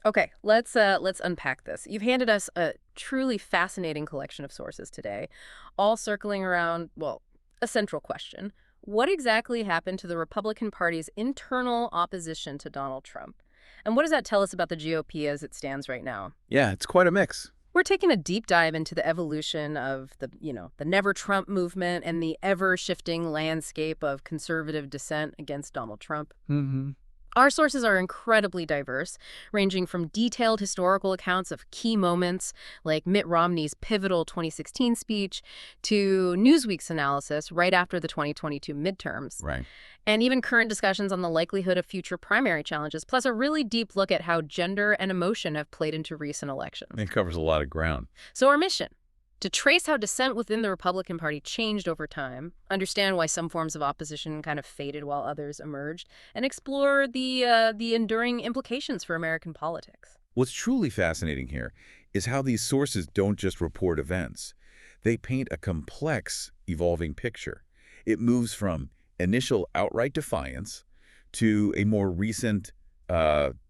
Okay, let's unpack this. You've handed us a truly fascinating collection of sources today, all circling around, well, a central question. What exactly happened to the Republican Party's internal opposition to Donald Trump? And what does that tell us about the GOP as it stands right now? Yeah, it's quite a mix. We're taking a deep dive into the evolution of the Never Trump movement and the ever-shifting landscape of conservative dissent against Donald Trump. Hmm. Our sources are incredibly diverse, ranging from detailed historical accounts of key moments, like Mitt Romney's pivotal 2016 speech, to Newsweek's analysis right after the 2022 midterms, Right. and even current discussions on the likelihood of future primary challenges, plus a really deep look at how gender and emotion have played into recent elections. It covers a lot of ground. So our mission: to trace how dissent within the Republican Party changed over time, understand why some forms of opposition kind of faded while others emerged, and explore the enduring implications for American politics. What's truly fascinating here is how these sources don't just report events. They paint a complex, evolving picture. It moves from initial outright defiance to a more recent,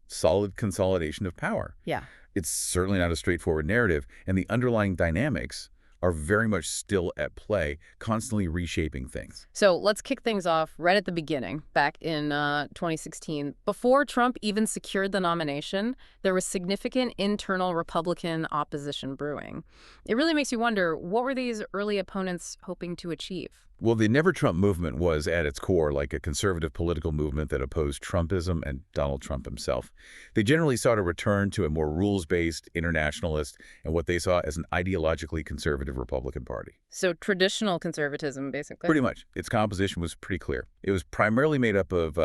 solid consolidation of power. Yeah. It's certainly not a straightforward narrative, and the underlying dynamics are very much still at play, constantly reshaping things. So let's kick things off right at the beginning, back in 2016. Before Trump even secured the nomination, there was significant internal Republican opposition brewing. It really makes you wonder, what were these early opponents hoping to achieve? Well, the Never Trump movement was, at its core, like a conservative political movement that opposed Trumpism and Donald Trump himself. They generally sought a return to a more rules-based, internationalist, and what they saw as an ideologically conservative Republican Party. So traditional conservatism, basically. Pretty much. Its composition was pretty clear. It was primarily made up of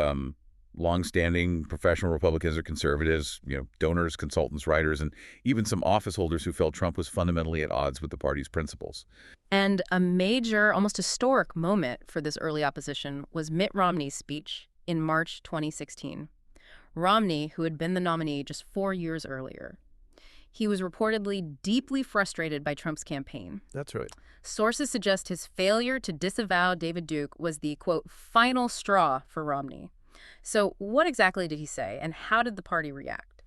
long-standing professional Republicans or conservatives, donors, consultants, writers, and even some office holders who felt Trump was fundamentally at odds with the party's principles. And a major, almost historic moment for this early opposition was Mitt Romney's speech in March 2016. Romney, who had been the nominee just 4 years earlier, he was reportedly deeply frustrated by Trump's campaign. That's right. Sources suggest his failure to disavow David Duke was the, quote, final straw for Romney. So what exactly did he say, and how did the party react?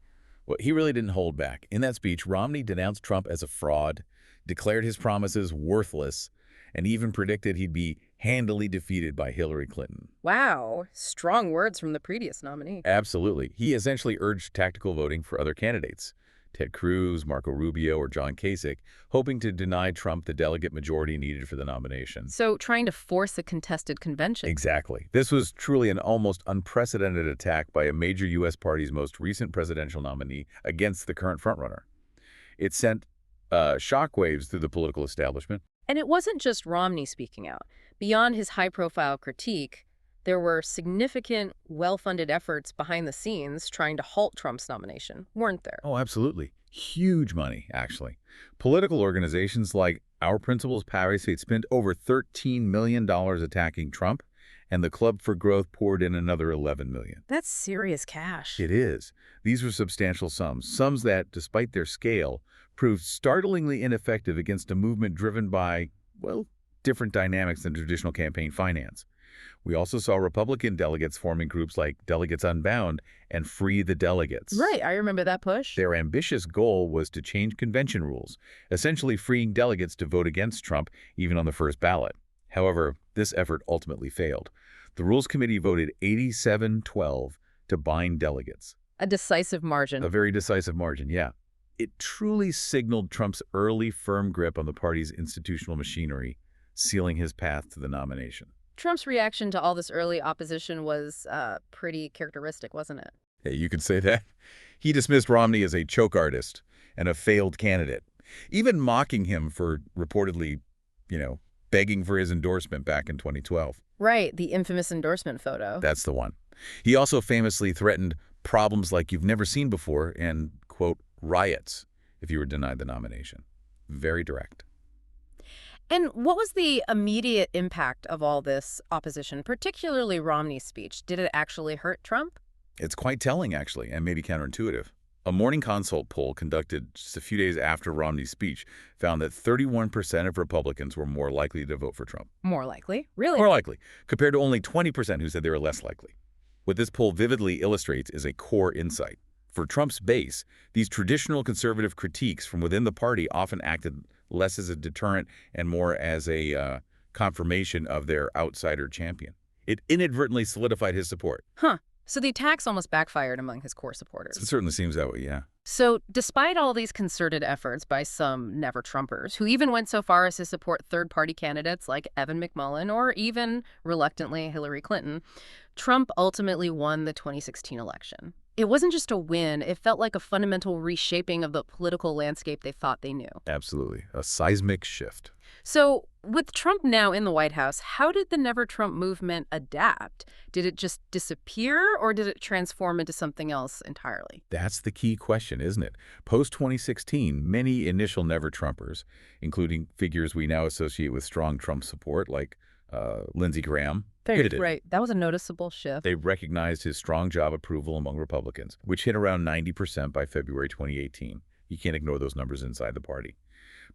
Well, he really didn't hold back. In that speech, Romney denounced Trump as a fraud, declared his promises worthless, and even predicted he'd be handily defeated by Hillary Clinton. Wow, strong words from the previous nominee. Absolutely. He essentially urged tactical voting for other candidates, Ted Cruz, Marco Rubio, or John Kasich, hoping to deny Trump the delegate majority needed for the nomination. So trying to force a contested convention. Exactly. This was truly an almost unprecedented attack by a major U.S. party's most recent presidential nominee against the current frontrunner. It sent shockwaves through the political establishment. And it wasn't just Romney speaking out. Beyond his high-profile critique, there were significant, well-funded efforts behind the scenes trying to halt Trump's nomination, weren't there? Oh, absolutely. Huge money, actually. Political organizations like Our Principles Paris spent over $13 million attacking Trump, and the Club for Growth poured in another $11 million. That's serious cash. It is. These were substantial sums that, despite their scale, proved startlingly ineffective against a movement driven by, well, different dynamics than traditional campaign finance. We also saw Republican delegates forming groups like Delegates Unbound and Free the Delegates. Right, I remember that push. Their ambitious goal was to change convention rules, essentially freeing delegates to vote against Trump even on the first ballot. However, this effort ultimately failed. The Rules Committee voted 87-12 to bind delegates. A decisive margin. A very decisive margin, yeah. It truly signaled Trump's early firm grip on the party's institutional machinery, sealing his path to the nomination. Trump's reaction to all this early opposition was pretty characteristic, wasn't it? Yeah, you could say that. He dismissed Romney as a choke artist and a failed candidate, even mocking him for reportedly, begging for his endorsement back in 2012. Right, the infamous endorsement photo. That's the one. He also famously threatened problems like you've never seen before and, quote, riots if you were denied the nomination. Very direct. And what was the immediate impact of all this opposition, particularly Romney's speech? Did it actually hurt Trump? It's quite telling, actually, and maybe counterintuitive. A Morning Consult poll conducted just a few days after Romney's speech found that 31% of Republicans were more likely to vote for Trump. More likely? Really? More likely, compared to only 20% who said they were less likely. What this poll vividly illustrates is a core insight. For Trump's base, these traditional conservative critiques from within the party often acted less as a deterrent and more as a confirmation of their outsider champion. It inadvertently solidified his support. Huh. So the attacks almost backfired among his core supporters. It certainly seems that way, yeah. So despite all these concerted efforts by some never-Trumpers, who even went so far as to support third-party candidates like Evan McMullin or even, reluctantly, Hillary Clinton, Trump ultimately won the 2016 election. It wasn't just a win. It felt like a fundamental reshaping of the political landscape they thought they knew. Absolutely. A seismic shift. So with Trump now in the White House, how did the Never Trump movement adapt? Did it just disappear or did it transform into something else entirely? That's the key question, isn't it? Post-2016, many initial Never-Trumpers, including figures we now associate with strong Trump support like Lindsey Graham, pivoted. Right. That was a noticeable shift. They recognized his strong job approval among Republicans, which hit around 90% by February 2018. You can't ignore those numbers inside the party.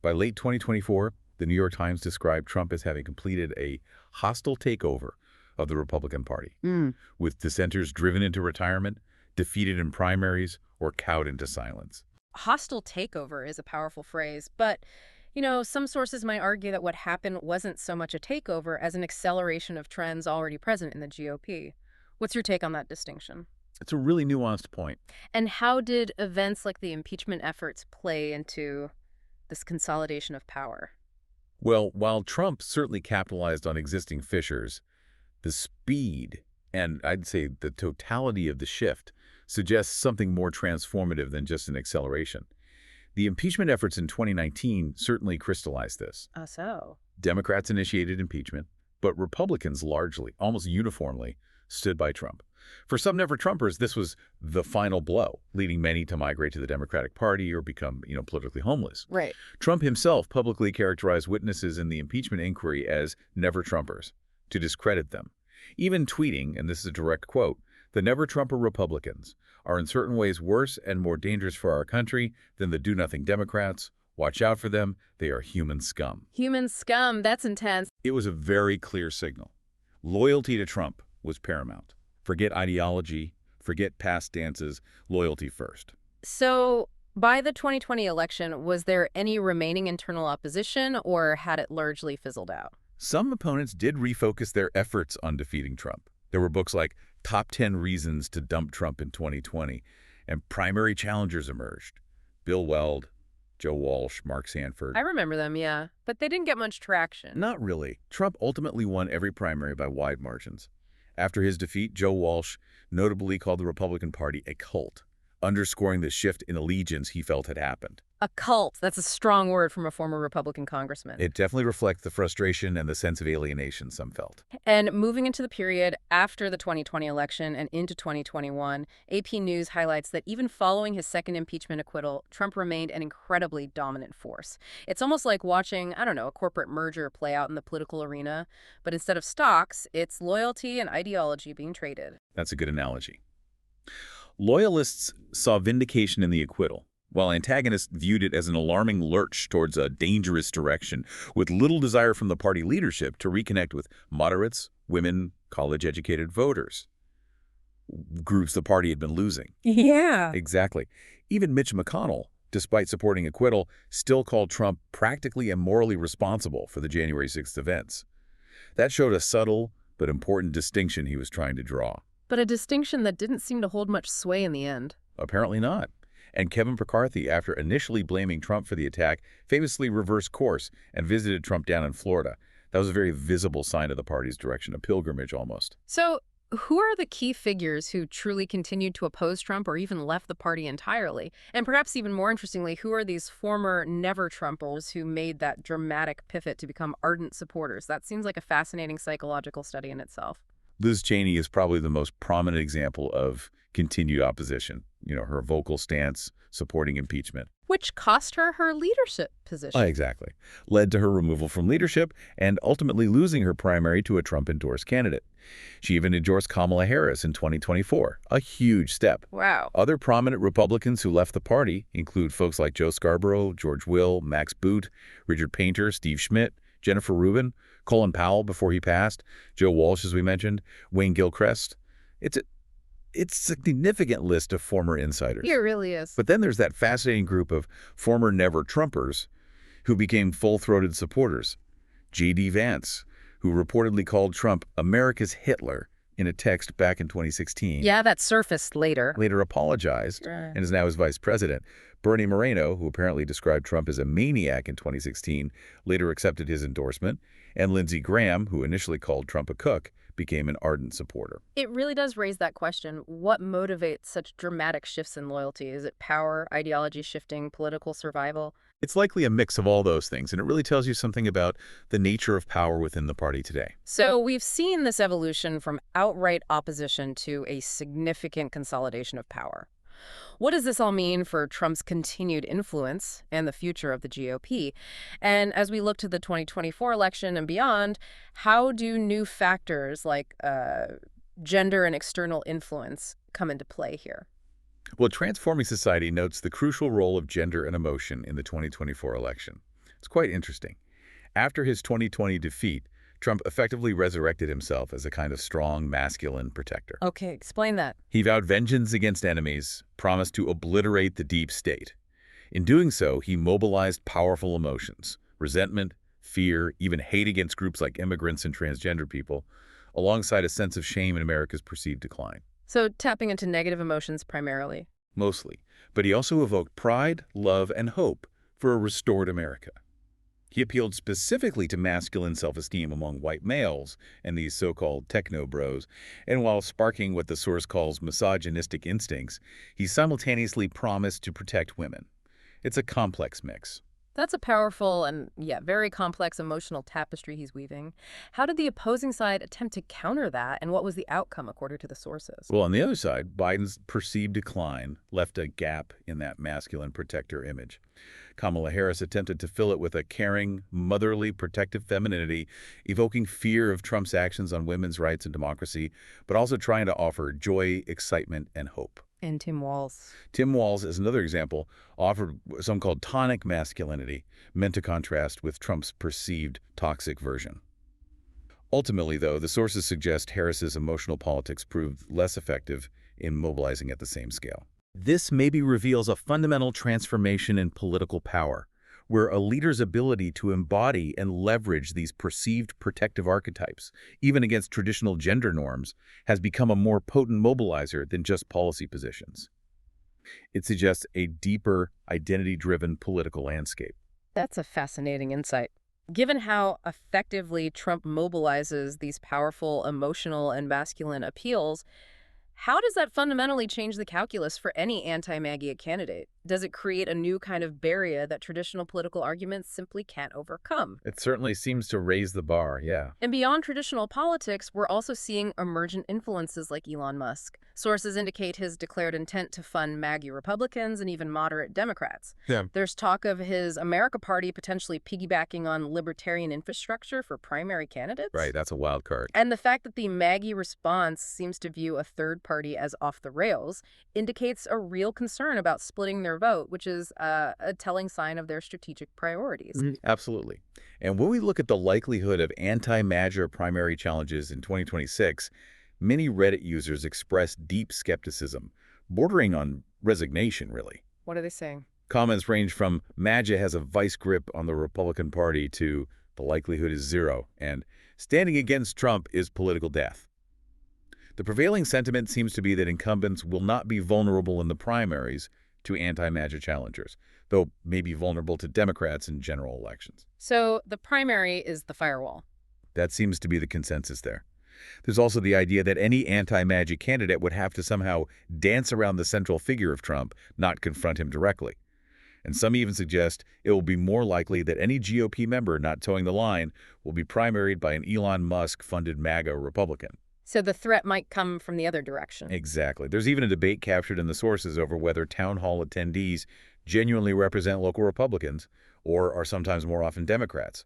By late 2024, the New York Times described Trump as having completed a hostile takeover of the Republican Party, with dissenters driven into retirement, defeated in primaries, or cowed into silence. Hostile takeover is a powerful phrase, but, you know, some sources might argue that what happened wasn't so much a takeover as an acceleration of trends already present in the GOP. What's your take on that distinction? It's a really nuanced point. And how did events like the impeachment efforts play into this consolidation of power? Well, while Trump certainly capitalized on existing fissures, the speed and I'd say the totality of the shift suggests something more transformative than just an acceleration. The impeachment efforts in 2019 certainly crystallized this. So? Democrats initiated impeachment, but Republicans largely, almost uniformly, stood by Trump. For some Never-Trumpers, this was the final blow, leading many to migrate to the Democratic Party or become, politically homeless. Right. Trump himself publicly characterized witnesses in the impeachment inquiry as Never-Trumpers, to discredit them. Even tweeting, and this is a direct quote, "The Never-Trumper Republicans are in certain ways worse and more dangerous for our country than the do-nothing Democrats. Watch out for them. They are human scum." Human scum. That's intense. It was a very clear signal. Loyalty to Trump was paramount. Forget ideology, forget past dances, loyalty first. So by the 2020 election, was there any remaining internal opposition or had it largely fizzled out? Some opponents did refocus their efforts on defeating Trump. There were books like Top 10 Reasons to Dump Trump in 2020, and primary challengers emerged. Bill Weld, Joe Walsh, Mark Sanford. I remember them, yeah, but they didn't get much traction. Not really. Trump ultimately won every primary by wide margins. After his defeat, Joe Walsh notably called the Republican Party a cult, underscoring the shift in allegiance he felt had happened. A cult. That's a strong word from a former Republican congressman. It definitely reflects the frustration and the sense of alienation some felt. And moving into the period after the 2020 election and into 2021, AP News highlights that even following his second impeachment acquittal, Trump remained an incredibly dominant force. It's almost like watching, a corporate merger play out in the political arena, but instead of stocks, it's loyalty and ideology being traded. That's a good analogy. Loyalists saw vindication in the acquittal, while antagonists viewed it as an alarming lurch towards a dangerous direction, with little desire from the party leadership to reconnect with moderates, women, college-educated voters, groups the party had been losing. Yeah. Exactly. Even Mitch McConnell, despite supporting acquittal, still called Trump practically and morally responsible for the January 6th events. That showed a subtle but important distinction he was trying to draw. But a distinction that didn't seem to hold much sway in the end. Apparently not. And Kevin McCarthy, after initially blaming Trump for the attack, famously reversed course and visited Trump down in Florida. That was a very visible sign of the party's direction, a pilgrimage almost. So who are the key figures who truly continued to oppose Trump or even left the party entirely? And perhaps even more interestingly, who are these former never-Trumpers who made that dramatic pivot to become ardent supporters? That seems like a fascinating psychological study in itself. Liz Cheney is probably the most prominent example of continued opposition. Her vocal stance supporting impeachment. Which cost her her leadership position. Exactly. Led to her removal from leadership and ultimately losing her primary to a Trump-endorsed candidate. She even endorsed Kamala Harris in 2024, a huge step. Wow. Other prominent Republicans who left the party include folks like Joe Scarborough, George Will, Max Boot, Richard Painter, Steve Schmidt, Jennifer Rubin, Colin Powell before he passed, Joe Walsh, as we mentioned, Wayne Gilchrist. It's a significant list of former It insiders. really is. But then there's that fascinating group of former never-Trumpers who became full-throated supporters. J.D. Vance, who reportedly called Trump America's Hitler in a text back in 2016, Yeah, that surfaced later. later apologized Right. and is now his vice president. Bernie Moreno, who apparently described Trump as a maniac in 2016, later accepted his endorsement. And Lindsey Graham, who initially called Trump a cook, became an ardent supporter. It really does raise that question. What motivates such dramatic shifts in loyalty? Is it power, ideology shifting, political survival? It's likely a mix of all those things, and it really tells you something about the nature of power within the party today. So we've seen this evolution from outright opposition to a significant consolidation of power. What does this all mean for Trump's continued influence and the future of the GOP? And as we look to the 2024 election and beyond, how do new factors like gender and external influence come into play here? Well, Transforming Society notes the crucial role of gender and emotion in the 2024 election. It's quite interesting. After his 2020 defeat, Trump effectively resurrected himself as a kind of strong, masculine protector. Okay, explain that. He vowed vengeance against enemies, promised to obliterate the deep state. In doing so, he mobilized powerful emotions, resentment, fear, even hate against groups like immigrants and transgender people, alongside a sense of shame in America's perceived decline. So tapping into negative emotions primarily. Mostly. But he also evoked pride, love, and hope for a restored America. He appealed specifically to masculine self-esteem among white males and these so-called techno-bros, and while sparking what the source calls misogynistic instincts, he simultaneously promised to protect women. It's a complex mix. That's a powerful and, yeah, very complex emotional tapestry he's weaving. How did the opposing side attempt to counter that, and what was the outcome according to the sources? Well, on the other side, Biden's perceived decline left a gap in that masculine protector image. Kamala Harris attempted to fill it with a caring, motherly, protective femininity, evoking fear of Trump's actions on women's rights and democracy, but also trying to offer joy, excitement, and hope. And Tim Walz. Tim Walz, is another example, offered some called tonic masculinity, meant to contrast with Trump's perceived toxic version. Ultimately, though, the sources suggest Harris's emotional politics proved less effective in mobilizing at the same scale. This maybe reveals a fundamental transformation in political power, where a leader's ability to embody and leverage these perceived protective archetypes, even against traditional gender norms, has become a more potent mobilizer than just policy positions. It suggests a deeper, identity-driven political landscape. That's a fascinating insight. Given how effectively Trump mobilizes these powerful emotional and masculine appeals, how does that fundamentally change the calculus for any anti-MAGA candidate? Does it create a new kind of barrier that traditional political arguments simply can't overcome? It certainly seems to raise the bar, yeah. And beyond traditional politics, we're also seeing emergent influences like Elon Musk. Sources indicate his declared intent to fund MAGA Republicans and even moderate Democrats. Yeah. There's talk of his America Party potentially piggybacking on libertarian infrastructure for primary candidates. Right, that's a wild card. And the fact that the MAGA response seems to view a third party as off the rails indicates a real concern about splitting their vote, which is a telling sign of their strategic priorities. Absolutely. And when we look at the likelihood of anti-MAGA primary challenges in 2026, many Reddit users express deep skepticism, bordering on resignation, really. What are they saying? Comments range from MAGA has a vice grip on the Republican Party to the likelihood is zero, and standing against Trump is political death. The prevailing sentiment seems to be that incumbents will not be vulnerable in the primaries to anti-MAGA challengers, though may be vulnerable to Democrats in general elections. So the primary is the firewall. That seems to be the consensus there. There's also the idea that any anti-MAGA candidate would have to somehow dance around the central figure of Trump, not confront him directly. And some even suggest it will be more likely that any GOP member not towing the line will be primaried by an Elon Musk-funded MAGA Republican. So the threat might come from the other direction. Exactly. There's even a debate captured in the sources over whether town hall attendees genuinely represent local Republicans or are sometimes more often Democrats,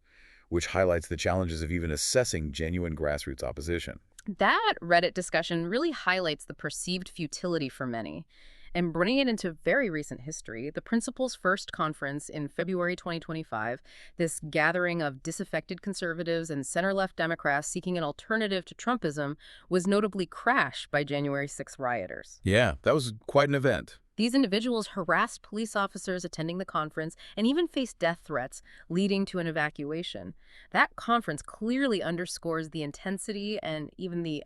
which highlights the challenges of even assessing genuine grassroots opposition. That Reddit discussion really highlights the perceived futility for many. And bringing it into very recent history, the principal's first conference in February 2025, this gathering of disaffected conservatives and center-left Democrats seeking an alternative to Trumpism, was notably crashed by January 6 rioters. Yeah, that was quite an event. These individuals harassed police officers attending the conference and even faced death threats, leading to an evacuation. That conference clearly underscores the intensity and even the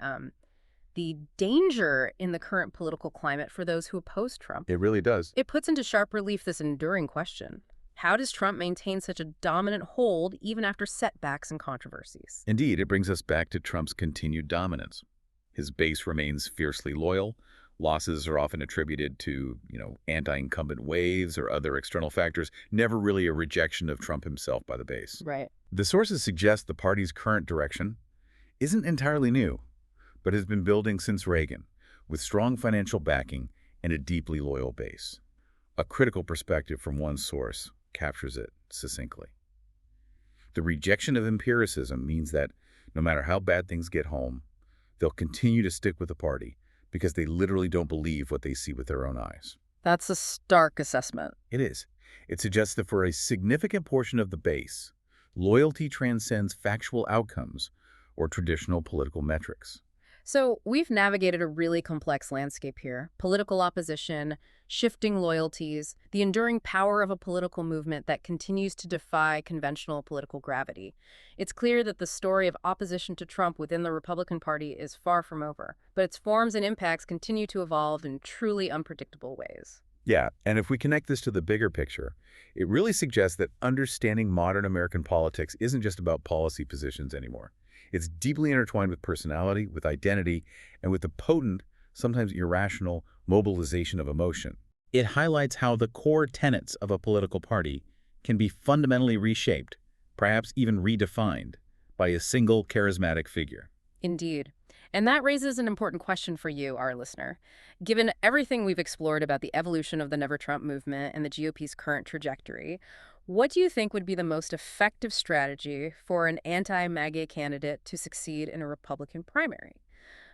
danger in the current political climate for those who oppose Trump. It really does. It puts into sharp relief this enduring question. How does Trump maintain such a dominant hold even after setbacks and controversies? Indeed, it brings us back to Trump's continued dominance. His base remains fiercely loyal. Losses are often attributed to, anti-incumbent waves or other external factors, never really a rejection of Trump himself by the base. Right. The sources suggest the party's current direction isn't entirely new, but has been building since Reagan, with strong financial backing and a deeply loyal base. A critical perspective from one source captures it succinctly. The rejection of empiricism means that no matter how bad things get home, they'll continue to stick with the party because they literally don't believe what they see with their own eyes. That's a stark assessment. It is. It suggests that for a significant portion of the base, loyalty transcends factual outcomes or traditional political metrics. So we've navigated a really complex landscape here. Political opposition, shifting loyalties, the enduring power of a political movement that continues to defy conventional political gravity. It's clear that the story of opposition to Trump within the Republican Party is far from over, but its forms and impacts continue to evolve in truly unpredictable ways. Yeah, and if we connect this to the bigger picture, it really suggests that understanding modern American politics isn't just about policy positions anymore. It's deeply intertwined with personality, with identity, and with the potent, sometimes irrational, mobilization of emotion. It highlights how the core tenets of a political party can be fundamentally reshaped, perhaps even redefined, by a single charismatic figure. Indeed. And that raises an important question for you, our listener. Given everything we've explored about the evolution of the Never Trump movement and the GOP's current trajectory, what do you think would be the most effective strategy for an anti-MAGA candidate to succeed in a Republican primary?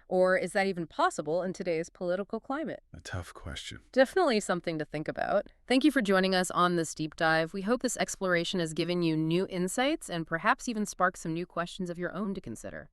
Or is that even possible in today's political climate? A tough question. Definitely something to think about. Thank you for joining us on this deep dive. We hope this exploration has given you new insights and perhaps even sparked some new questions of your own to consider.